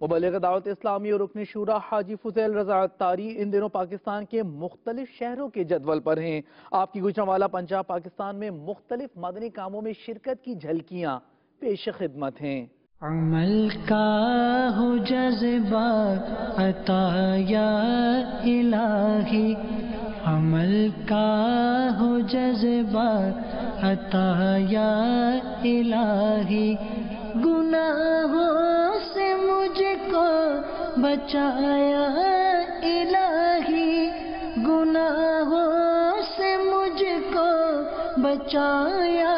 مبلغ دعوت اسلامی اور رکن شورا حاجی فضیل رضا عطاری ان دنوں پاکستان کے مختلف شہروں کے جدول پر ہیں۔ آپ کی گوجرانوالہ پنجاب پاکستان میں مختلف مدنی کاموں میں شرکت کی جھلکیاں پیش خدمت ہیں۔ عمل کا ہو جذبہ عطا یا الہی، عمل کا ہو جذبہ عطا یا الہی، گناہوں سے مجھ کو بچایا الہی، گناہوں سے مجھ کو بچایا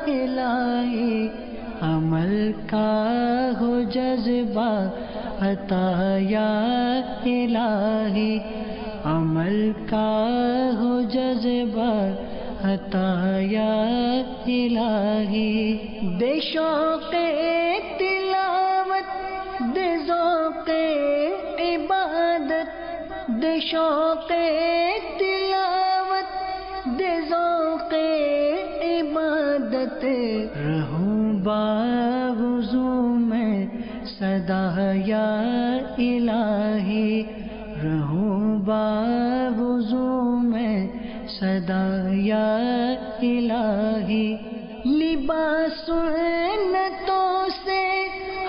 الہی، عمل کا ہو جذبہ عطا یا الہی، عمل کا ہو جذبہ عطا یا الہی، دے شوق تلاوت دے ذوق عبادت، دے شوق تلاوت دے ذوق عبادت، رہوں باوضو میں سدا یا الہی، رہوں باوضو میں سدا یا الہی، لباس سنتوں سے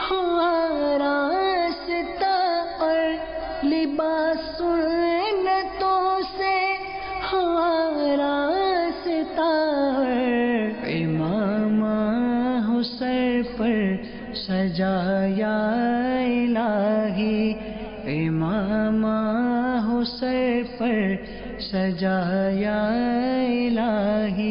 ہو آراستہ اور لباس سنتوں سے ہو آراستہ، امامہ ہو سر پر سجایا الہی، امامہ ہو سر پر سجایا الہی۔